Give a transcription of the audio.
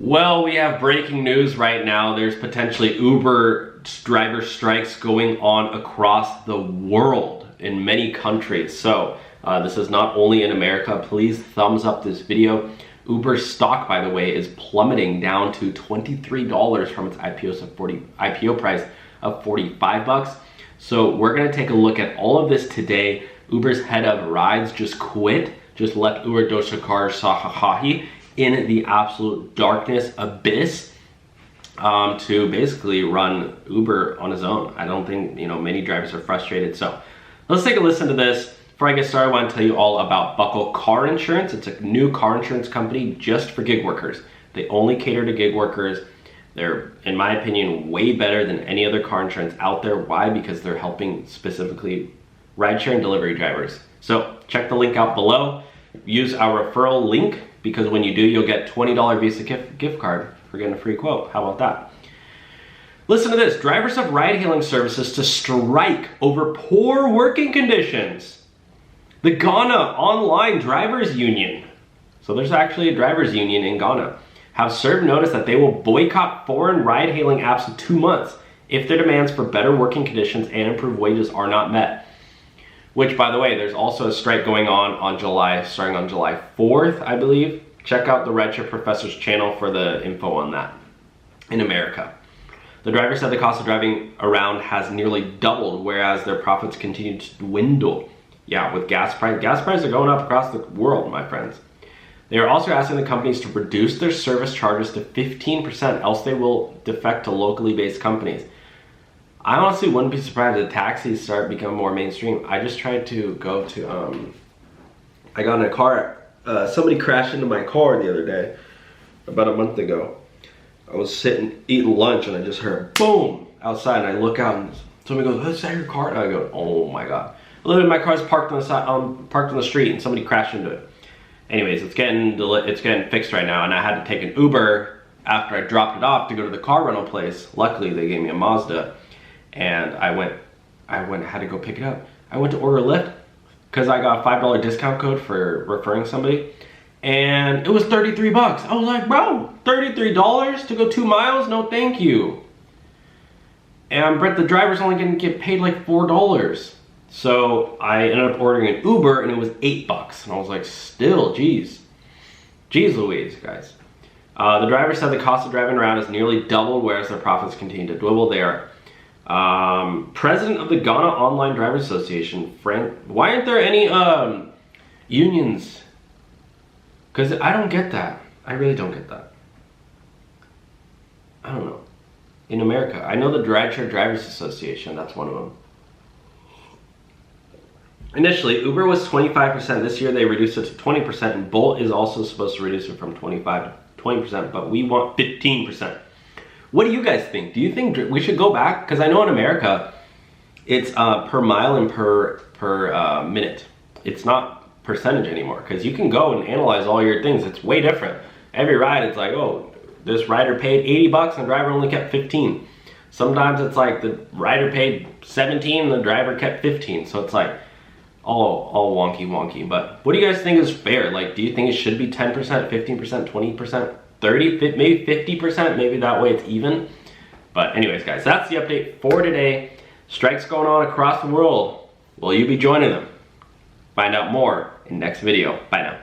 Well, we have breaking news right now. There's potentially Uber driver strikes going on across the world in many countries. So this is not only in America. Please thumbs up this video. Uber's stock, by the way, is plummeting down to $23 from its IPO price of 45 bucks. So we're gonna take a look at all of this today. Uber's head of rides just quit, just left Uber Doshakar Sahahi in the absolute darkness abyss to basically run Uber on his own. I don't think, many drivers are frustrated. So let's take a listen to this. Before I get started, I want to tell you all about Buckle Car Insurance. It's a new car insurance company just for gig workers. They only cater to gig workers. They're, in my opinion, way better than any other car insurance out there. Why? Because they're helping specifically rideshare and delivery drivers. So check the link out below. Use our referral link, because when you do, you'll get $20 Visa gift card for getting a free quote. How about that? Listen to this. Drivers of ride-hailing services to strike over poor working conditions. The Ghana Online Drivers Union, so there's actually a drivers union in Ghana, have served notice that they will boycott foreign ride-hailing apps in 2 months if their demands for better working conditions and improved wages are not met. Which, by the way, there's also a strike going on starting on July 4th, I believe. Check out the Rideshare Professor's channel for the info on that in America. The driver said the cost of driving around has nearly doubled, whereas their profits continue to dwindle. Yeah, with gas prices are going up across the world, my friends. They are also asking the companies to reduce their service charges to 15%, else they will defect to locally based companies. I honestly wouldn't be surprised if taxis start becoming more mainstream. I just tried to go to, I got in a car, somebody crashed into my car the other day, about a month ago. I was sitting, eating lunch, and I just heard boom outside, and I look out, and somebody goes, "Is that your car?" And I go, "Oh my God." Literally, my car's parked on the side, parked on the street, and somebody crashed into it. Anyways, it's getting fixed right now, and I had to take an Uber after I dropped it off to go to the car rental place. Luckily, they gave me a Mazda, and I had to go pick it up. I went to order a Lyft because I got a $5 discount code for referring somebody, and it was 33 bucks. I was like, bro, $33 to go 2 miles? No, thank you. And Brett, the driver's only gonna get paid like $4. So I ended up ordering an Uber, and it was 8 bucks. And I was like, still, geez Louise, guys. The driver said the cost of driving around has nearly doubled, whereas their profits continue to dwindle. They are president of the Ghana Online Drivers Association, Frank. Why aren't there any unions? Because I don't get that. I really don't get that. I don't know. In America, I know the Rideshare Drivers Association, that's one of them. Initially, Uber was 25%. This year they reduced it to 20%, and Bolt is also supposed to reduce it from 25 to 20%, but we want 15%. What do you guys think? Do you think we should go back? Because I know in America, it's per mile and per minute. It's not percentage anymore, because you can go and analyze all your things. It's way different. Every ride, it's like, oh, this rider paid 80 bucks and the driver only kept 15. Sometimes it's like the rider paid 17 and the driver kept 15. So it's like all wonky. But what do you guys think is fair? Like, do you think it should be 10%, 15%, 20%? 30, maybe 50%, maybe that way it's even. But anyways, guys, that's the update for today. Strikes going on across the world. Will you be joining them? Find out more in next video. Bye now.